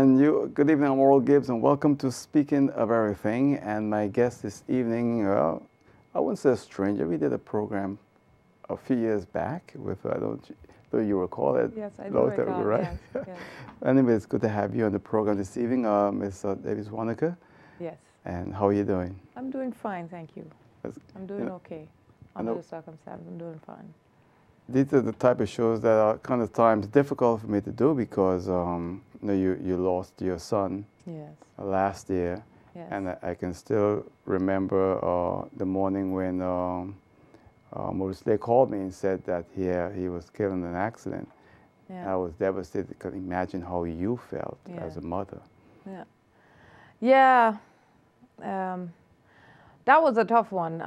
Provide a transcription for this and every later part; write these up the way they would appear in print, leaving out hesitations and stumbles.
And good evening, I'm Oral Gibbs, and welcome to Speaking of Everything. And my guest this evening, I wouldn't say a stranger. We did a program a few years back with, I don't know you recall it. Yes, I do recall, right? Yes, yes. Anyway, it's good to have you on the program this evening, Ms. Zwanikken. Yes. And how are you doing? I'm doing fine, thank you. I'm doing okay. Under the circumstances, I'm doing fine. These are the type of shows that are kind of times difficult for me to do because you lost your son last year, and I can still remember the morning when Maurice Lay called me and said that he was killed in an accident. Yeah. I was devastated. I could imagine how you felt as a mother. Yeah, that was a tough one.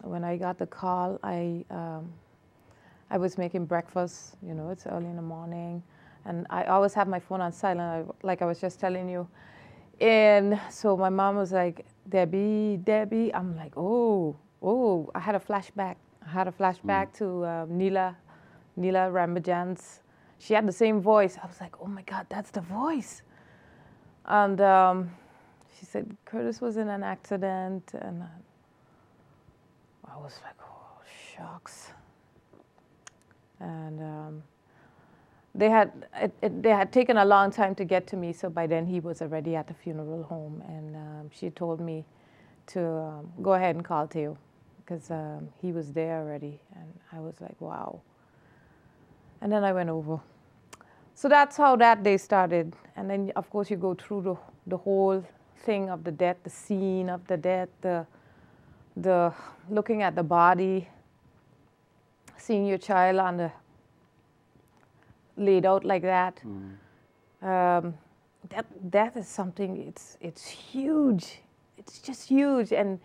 When I got the call, I was making breakfast, you know, it's early in the morning, and I always have my phone on silent, like I was just telling you. And so my mom was like, Debbie, Debbie. I'm like, oh, I had a flashback. To Neela Rambajan's. She had the same voice. I was like, oh my God, that's the voice. And she said, Curtis was in an accident, and I was like, oh, shucks. And they had taken a long time to get to me, so by then he was already at the funeral home, and she told me to go ahead and call Theo, because he was there already, and I was like, wow. And then I went over. So that's how that day started, and then of course you go through the whole thing of the death, the scene of the death, the looking at the body, seeing your child on the laid out like that. That is something. It's huge. It's just huge, and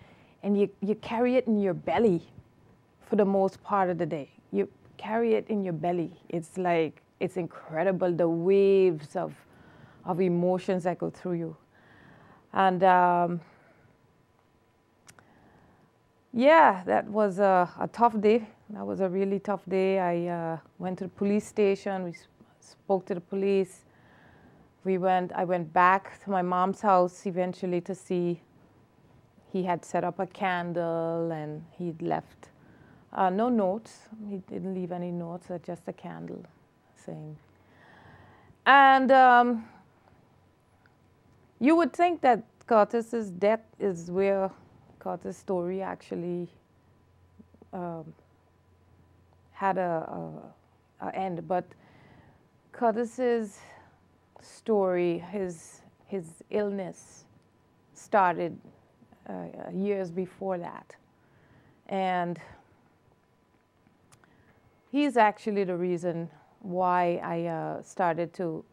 you carry it in your belly for the most part of the day. You carry it in your belly. It's like, it's incredible, the waves of emotions that go through you. And yeah, that was a tough day. That was a really tough day. I went to the police station. We spoke to the police. I went back to my mom's house eventually to see. He had set up a candle, and he'd left no notes. He didn't leave any notes, just a candle saying. And you would think that Curtis's death is where Curtis' story actually had a end, but Curtis's story, his illness, started years before that, and he's actually the reason why I started to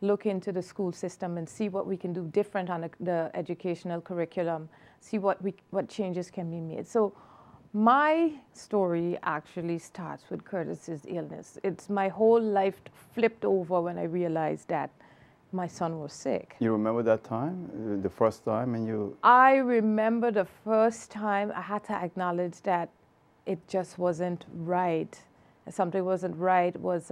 look into the school system and see what we can do different on the educational curriculum, see what changes can be made. So my story actually starts with Curtis's illness. It's my whole life flipped over when I realized that my son was sick. You remember that time, the first time, and you? I remember the first time I had to acknowledge that it just wasn't right. Something wasn't right was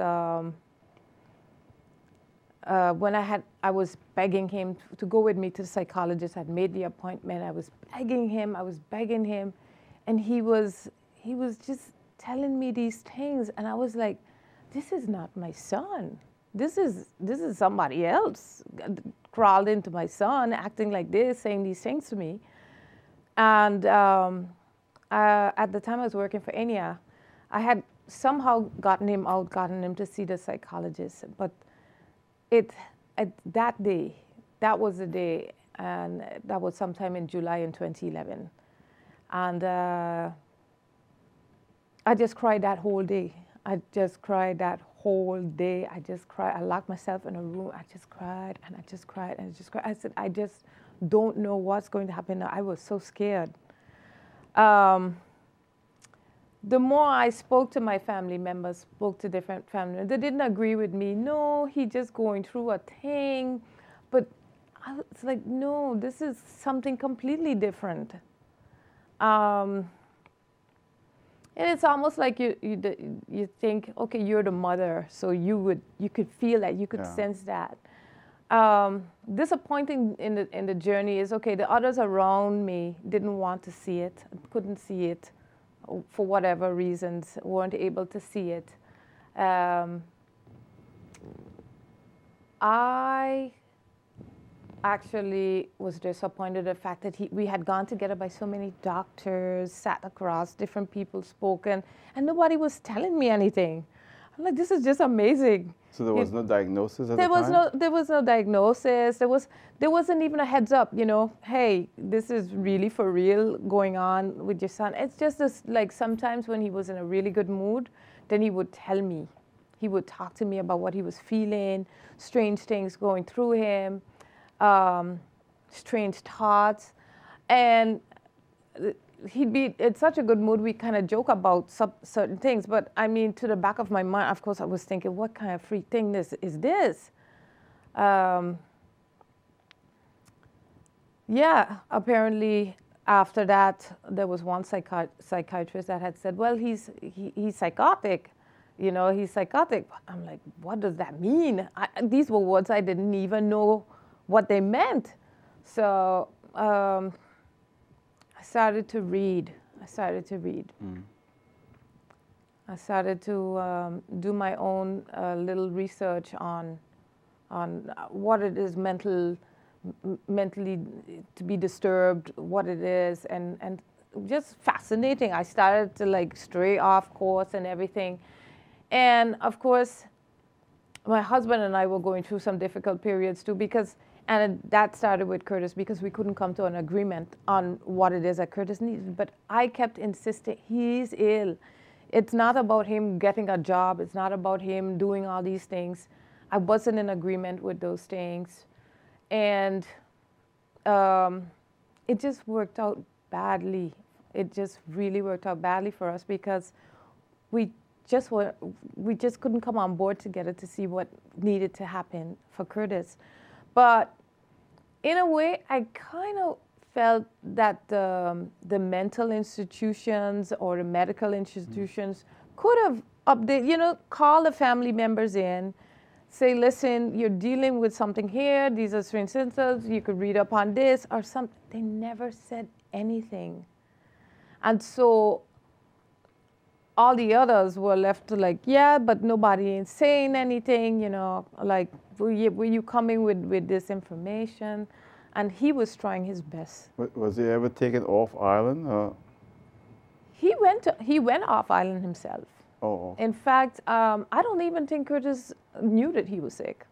when I was begging him to go with me to the psychologist. I'd made the appointment. I was begging him, and he was just telling me these things, and I was like, this is not my son. This is somebody else crawled into my son, acting like this, saying these things to me. And at the time I was working for ENIA, I had somehow gotten him to see the psychologist, but that day, that was the day, and that was sometime in July in 2011. And I just cried that whole day. I just cried that whole day. I just cried. I locked myself in a room. I just cried, and I just cried, and I just cried. I said, I just don't know what's going to happen now. I was so scared. The more I spoke to my family members, spoke to different family members, they didn't agree with me. No, he just going through a thing. But I was like, no, this is something completely different. And it's almost like you think, okay, you're the mother, so you could feel that, you could sense that. disappointing in the journey is, okay, the others around me didn't want to see it, couldn't see it for whatever reasons, weren't able to see it. I actually was disappointed at the fact that we had gone together by so many doctors, sat across, different people spoken, and nobody was telling me anything. I'm like, this is just amazing. So there was no diagnosis at the time? There was no diagnosis. There wasn't even a heads up, you know, hey, this is really for real going on with your son. It's just this, like, sometimes when he was in a really good mood, then he would tell me. He would talk to me about what he was feeling, strange things going through him, strange thoughts. And he'd be in such a good mood, we kind of joke about certain things. But I mean, to the back of my mind, of course, I was thinking, what kind of freak thing is this? Yeah, apparently after that, there was one psychiatrist that had said, well, he's psychotic. You know, he's psychotic. I'm like, what does that mean? These were words I didn't even know what they meant. So I started to read. I started to do my own little research on what it is mentally to be disturbed, what it is, and just fascinating. I started to like stray off course and everything. And of course, my husband and I were going through some difficult periods too, and that started with Curtis because we couldn't come to an agreement on what it is that Curtis needed. But I kept insisting, he's ill. It's not about him getting a job. It's not about him doing all these things. I wasn't in agreement with those things. And it just worked out badly. It just really worked out badly for us because we just couldn't come on board together to see what needed to happen for Curtis. But in a way, I kind of felt that the mental institutions or the medical institutions could have call the family members in, say, listen, you're dealing with something here, these are strange symptoms, you could read up on this or something. They never said anything. And so all the others were left to like, yeah, but nobody is saying anything, you know, like, were you coming with this information? And he was trying his best. Was he ever taken off island? Or? He went off island himself. Oh. In fact, I don't even think Curtis knew that he was sick.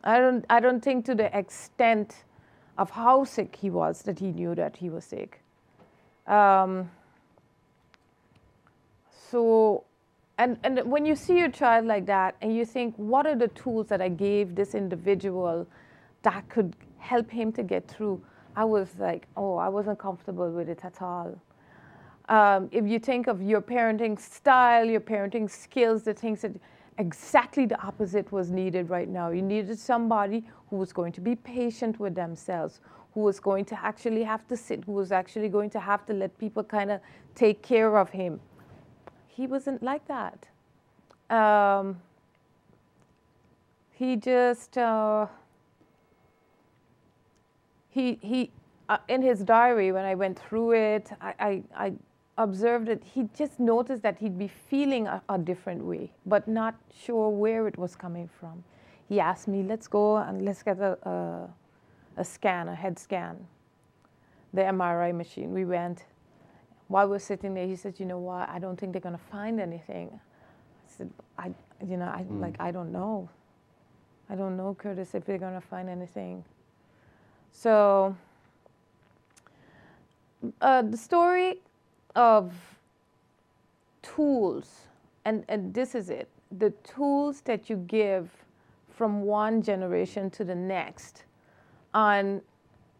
I don't think to the extent of how sick he was that he knew that he was sick. So, and when you see a child like that and you think, what are the tools that I gave this individual that could help him to get through? I was like, oh, I wasn't comfortable with it at all. If you think of your parenting style, your parenting skills, the things that exactly the opposite was needed right now. You needed somebody who was going to be patient with themselves, who was going to actually have to sit, who was actually going to have to let people kind of take care of him. He wasn't like that. He just, in his diary, when I went through it, I observed that he just noticed that he'd be feeling a different way, but not sure where it was coming from. He asked me, let's go and let's get a scan, a head scan, the MRI machine. We went. While we're sitting there, he said, you know what, I don't think they're going to find anything. I said, I don't know. I don't know, Curtis, if they're going to find anything. So the story of tools, and this is it, the tools that you give from one generation to the next on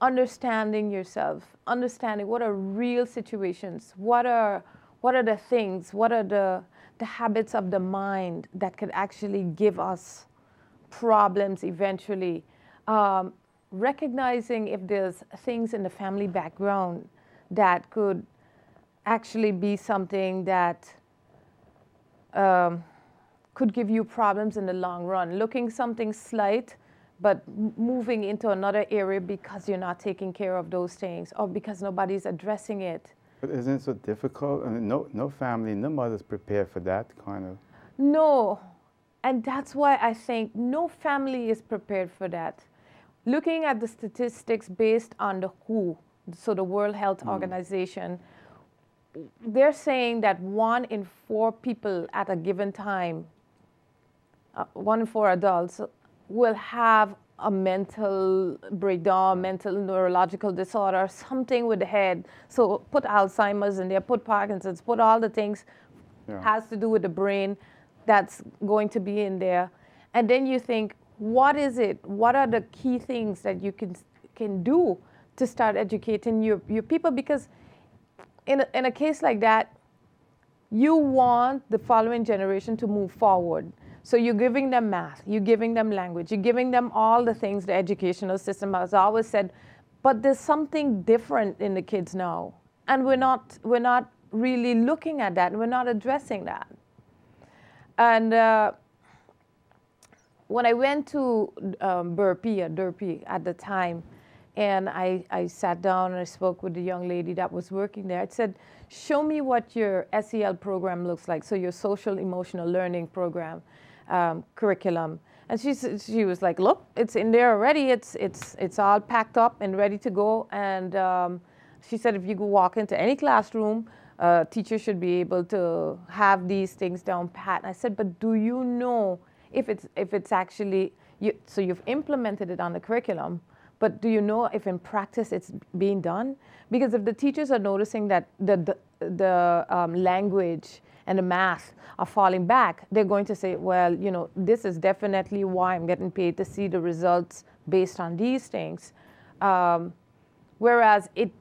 understanding yourself, understanding what are real situations, what are the things, what are the habits of the mind that could actually give us problems eventually. Recognizing if there's things in the family background that could actually be something that could give you problems in the long run. Looking something slight but moving into another area because you're not taking care of those things or because nobody's addressing it. But isn't it so difficult? I mean, no family, no mother's prepared for that kind of. No, and that's why I think no family is prepared for that. Looking at the statistics based on the WHO, so the World Health Organization, they're saying that 1 in 4 people at a given time, 1 in 4 adults, will have a mental breakdown, mental neurological disorder, something with the head. So put Alzheimer's in there, put Parkinson's, put all the things has to do with the brain that's going to be in there. And then you think, what is it? What are the key things that you can do to start educating your people? Because in a case like that, you want the following generation to move forward. So you're giving them math, you're giving them language, you're giving them all the things the educational system has always said, but there's something different in the kids now. And we're not really looking at that, and we're not addressing that. And when I went to Derpy at the time, and I sat down and I spoke with the young lady that was working there, I said, show me what your SEL program looks like, so your social emotional learning program. Curriculum, and she was like, look, it's in there already. It's all packed up and ready to go. And she said, if you go walk into any classroom, teachers should be able to have these things down pat. And I said, but do you know if it's actually so you've implemented it on the curriculum, but do you know if in practice it's being done? Because if the teachers are noticing that the language and the math are falling back, they're going to say, well, you know, this is definitely why I'm getting paid to see the results based on these things. Whereas it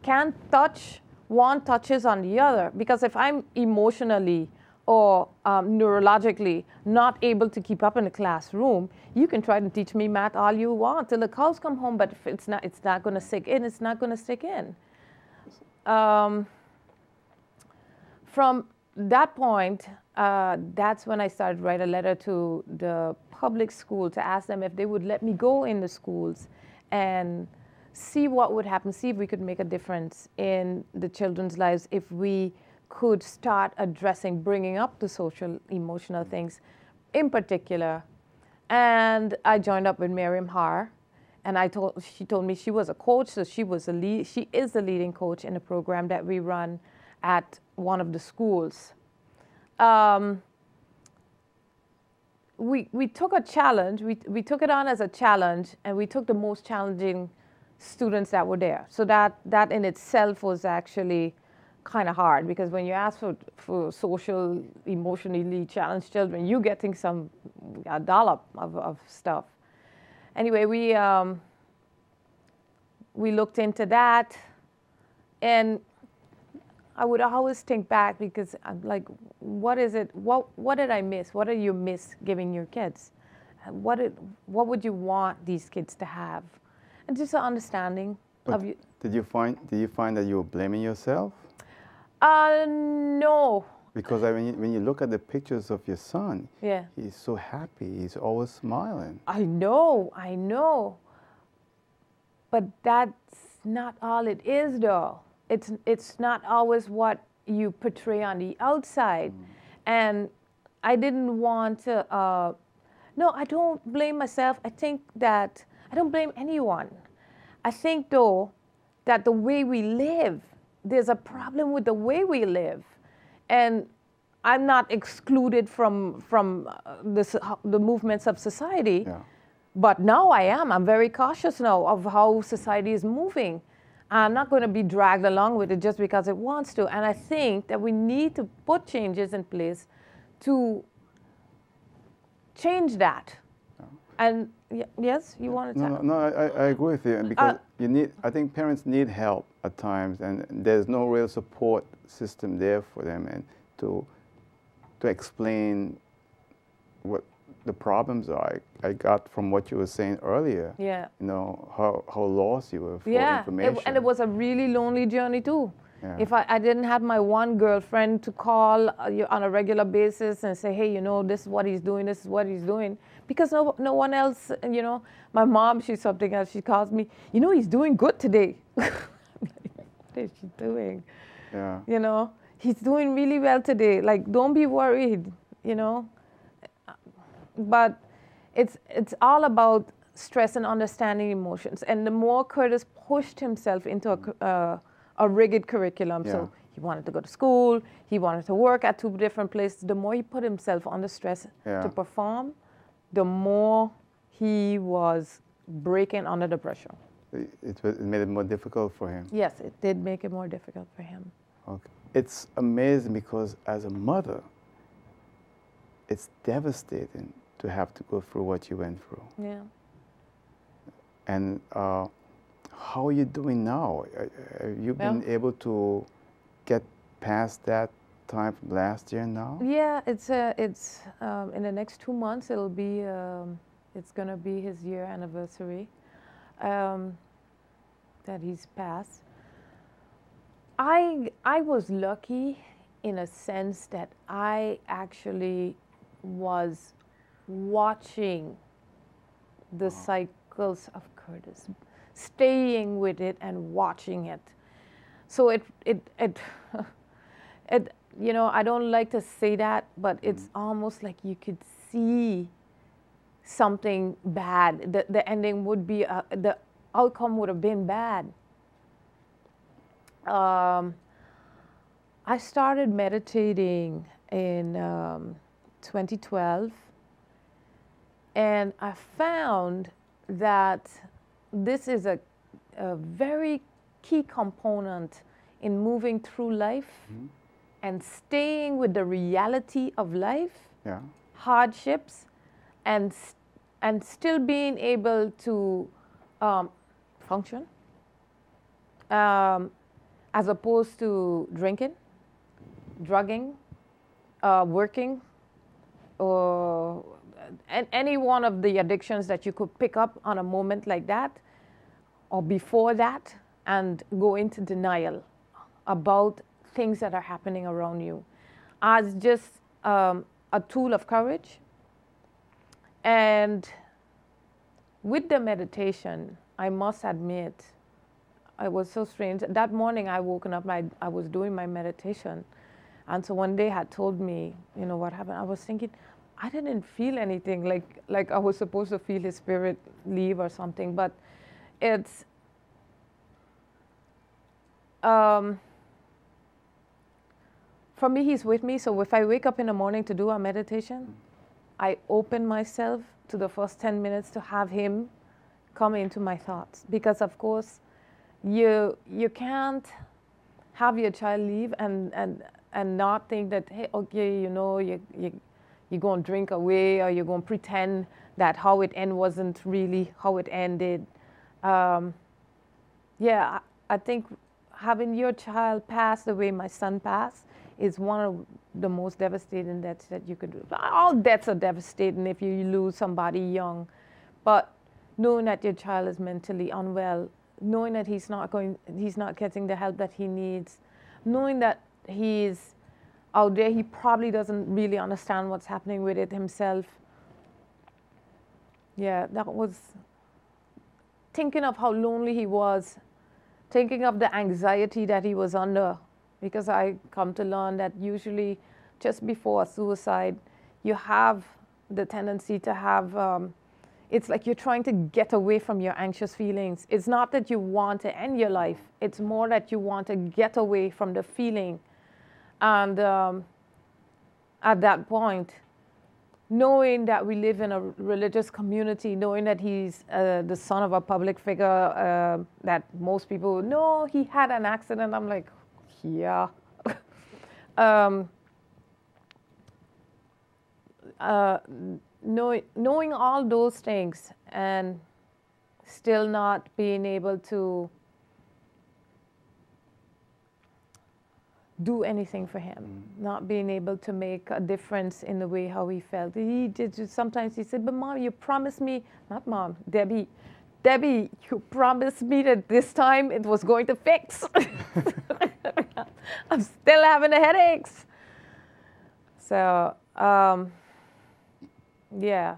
can't touch, one touches on the other. Because if I'm emotionally or neurologically not able to keep up in the classroom, you can try to teach me math all you want till the cows come home, but if it's not going to stick in, it's not going to stick in. From that point, that's when I started to write a letter to the public school to ask them if they would let me go in the schools and see what would happen, see if we could make a difference in the children's lives if we could start addressing, bringing up the social, emotional things in particular. And I joined up with Miriam Haar, and she told me she was a coach, so she is the leading coach in a program that we run at one of the schools. We took a challenge, we took it on as a challenge, and we took the most challenging students that were there. So that in itself was actually kind of hard, because when you ask for social, emotionally challenged children, you're getting a dollop of stuff. Anyway, we looked into that, and I would always think back, because I'm like, what is it? What did I miss? What did you miss giving your kids? What would you want these kids to have? And just an understanding of you. Did you find that you were blaming yourself? No. Because when you look at the pictures of your son, yeah, he's so happy. He's always smiling. I know. But that's not all it is, though. It's not always what you portray on the outside. And I didn't want to, no, I don't blame myself. I think that I don't blame anyone. I think, though, that the way we live, there's a problem with the way we live. And I'm not excluded from the movements of society. Yeah. But now I am. I'm very cautious now of how society is moving. I'm not going to be dragged along with it just because it wants to. And I think that we need to put changes in place to change that. Yeah. And yes, you want to tell? No, I agree with you. And because I think parents need help at times, and there's no real support system there for them, and to explain what the problems are. I got from what you were saying earlier. Yeah. You know, how lost you were for information. And it was a really lonely journey too, Yeah. If I didn't have my one girlfriend to call on a regular basis and say, hey, you know, this is what he's doing, this is what he's doing, because no one else, you know, my mom, she's something else, she calls me, you know, he's doing good today. What is she doing? Yeah. You know, he's doing really well today. Like, don't be worried, you know. But it's all about stress and understanding emotions. And the more Curtis pushed himself into a rigid curriculum, so he wanted to go to school, he wanted to work at 2 different places, the more he put himself under stress to perform, the more he was breaking under the pressure. It made it more difficult for him? Yes, it did make it more difficult for him. Okay. It's amazing because as a mother, it's devastating to have to go through what you went through. Yeah. And how are you doing now? Have you been able to get past that time from last year now? Yeah, it's in the next 2 months it'll be it's gonna be his year anniversary that he's passed. I was lucky in a sense that I actually was watching the cycles of Curtis, staying with it and watching it. So it you know, I don't like to say that, but it's almost like you could see something bad. The ending would be, the outcome would have been bad. I started meditating in 2012, and I found that this is a very key component in moving through life and staying with the reality of life, hardships, and still being able to function, as opposed to drinking, drugging, working, or any one of the addictions that you could pick up on a moment like that, or before that, and go into denial about things that are happening around you as just a tool of courage. And with the meditation, I must admit, it was so strange. That morning I woken up, I was doing my meditation. And so one day had told me, you know, what happened. I was thinking, I didn't feel anything like I was supposed to feel his spirit leave or something. But it's, for me, he's with me. So if I wake up in the morning to do a meditation, I open myself to the first 10 minutes to have him come into my thoughts. Because of course, you can't have your child leave and not think that, hey, okay, you know, you're going to drink away, or you're going to pretend that how it ended wasn't really how it ended. Yeah, I think having your child pass the way my son passed is one of the most devastating deaths that you could do. All deaths are devastating if you lose somebody young, but knowing that your child is mentally unwell, knowing that he's not getting the help that he needs, knowing that he's out there, he probably doesn't really understand what's happening with it himself. Yeah, that was thinking of how lonely he was, thinking of the anxiety that he was under, because I come to learn that usually just before a suicide, you have the tendency to have, it's like you're trying to get away from your anxious feelings. It's not that you want to end your life. It's more that you want to get away from the feeling. And at that point, knowing that we live in a religious community, knowing that he's the son of a public figure, that most people know he had an accident, I'm like, yeah. Knowing all those things and still not being able to do anything for him, not being able to make a difference in the way how he felt. He did, sometimes he said, but Mom, you promised me, not Mom, Debbie, you promised me that this time it was going to fix. I'm still having the headaches. So, yeah.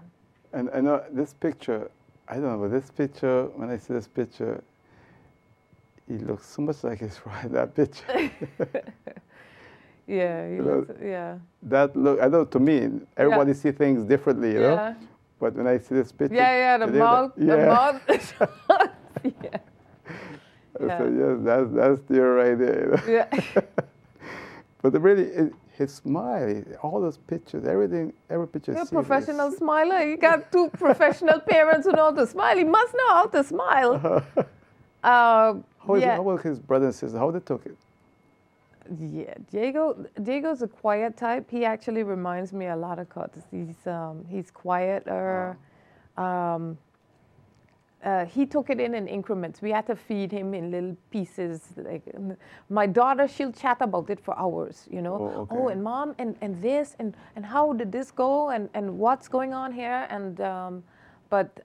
And I know this picture, I don't know, but this picture, when I see this picture, he looks so much like his father, that picture. Yeah, yeah. That look, I know to me, everybody see things differently, you know? But when I see this picture. Yeah, the mouth, the mouth. Yeah. So yes, that's the right there. You know? Yeah. But really, his smile, all those pictures, everything, every picture. You're a professional smiler. You got two professional parents who know how to smile. He must know how to smile. How about his brother and sister? How they took it? Yeah, Diego's a quiet type. He actually reminds me a lot of Curtis. He's quieter. He took it in increments. We had to feed him in little pieces. Like my daughter, she'll chat about it for hours, you know. Oh, okay. Oh, and mom, and this, and how did this go, and what's going on here, and but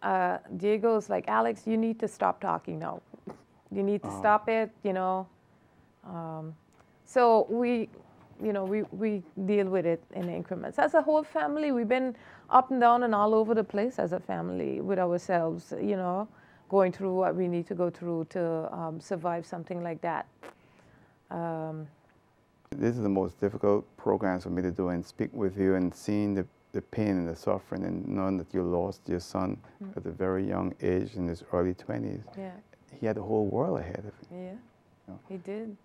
Diego's like, Alex, you need to stop talking now. You need to stop it, you know. So we deal with it in increments. As a whole family, we've been up and down and all over the place as a family with ourselves, you know, going through what we need to go through to survive something like that. This is the most difficult programs for me to do, and speak with you and seeing the pain and the suffering, and knowing that you lost your son at a very young age, in his early 20s. Yeah. He had the whole world ahead of him. Yeah, you know? He did.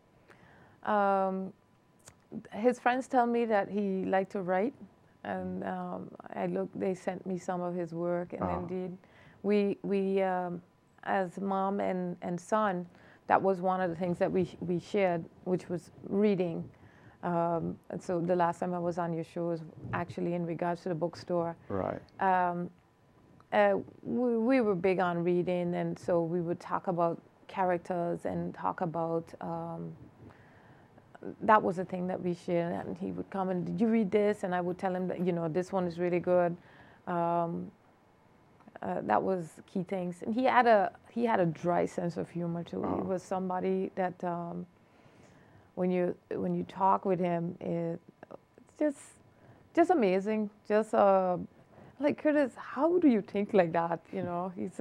His friends tell me that he liked to write, and they sent me some of his work, and indeed, we as mom and son, that was one of the things that we shared, which was reading. And so the last time I was on your show was actually in regards to the bookstore. Right. We were big on reading, and so we would talk about characters and talk about that was the thing that we shared. And he would come and, did you read this? And I would tell him that, you know, this one is really good. That was key things. And he had a dry sense of humor too. He was somebody that when you talk with him, it's just amazing. Just like, Curtis, how do you think like that? You know, he's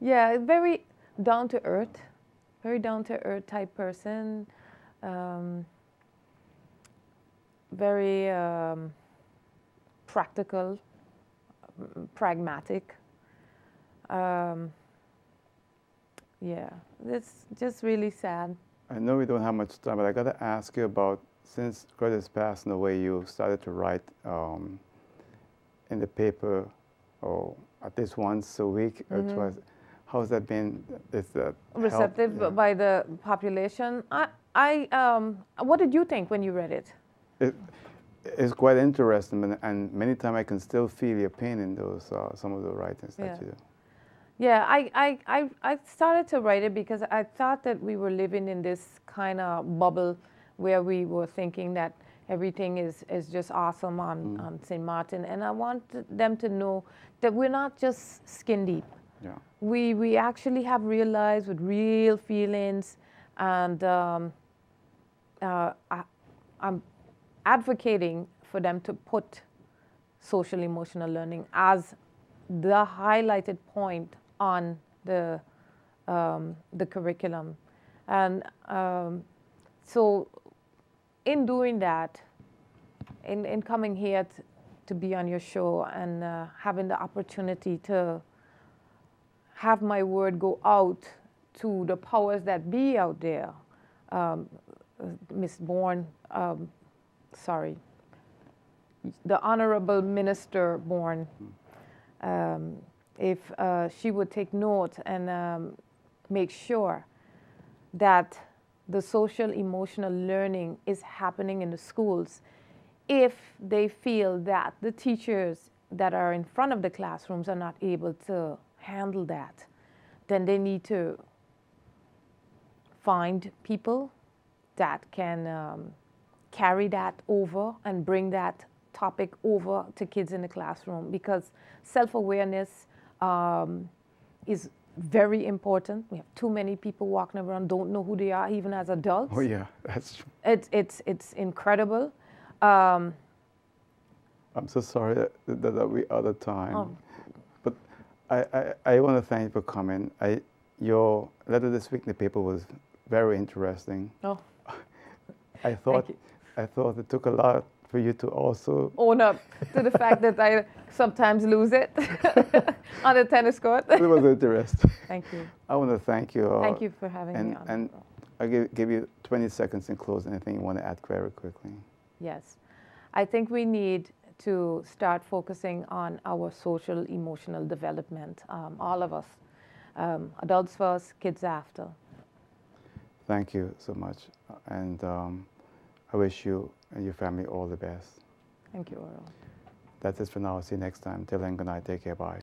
very down to earth type person. Very practical, pragmatic. Yeah, it's just really sad. I know we don't have much time, but I got to ask you about, since Curtis passed away, you started to write in the paper, or at least once a week or twice. How's that been? Is that receptive by the population? What did you think when you read it? It's quite interesting, and many times I can still feel your pain in those some of the writings that you do. Yeah, I started to write it because I thought that we were living in this kind of bubble where we were thinking that everything is just awesome on St. Martin, and I want them to know that we're not just skin deep. Yeah. We actually have real lives with real feelings, and I'm advocating for them to put social emotional learning as the highlighted point on the curriculum. And so in doing that, in coming here to be on your show and having the opportunity to have my word go out to the powers that be out there, Miss Bourne, the Honorable Minister Bourne, if she would take note and make sure that the social emotional learning is happening in the schools, if they feel that the teachers that are in front of the classrooms are not able to handle that, then they need to find people that can carry that over and bring that topic over to kids in the classroom, because self-awareness is very important. We have too many people walking around, don't know who they are, even as adults. Oh yeah, that's true. It's incredible. I'm so sorry that we out of time. But I want to thank you for coming. Your letter this week in the paper was very interesting. Oh. I thought it took a lot for you to also own up to the fact that I sometimes lose it on the tennis court. It was interesting. Thank you. I want to thank you. Thank you for having me on. And I'll give you 20 seconds in close. Anything you want to add very quickly? Yes. I think we need to start focusing on our social, emotional development, all of us. Adults first, kids after. Thank you so much. And I wish you and your family all the best. Thank you, Earl. That's it for now. See you next time. Till then, good night. Take care. Bye.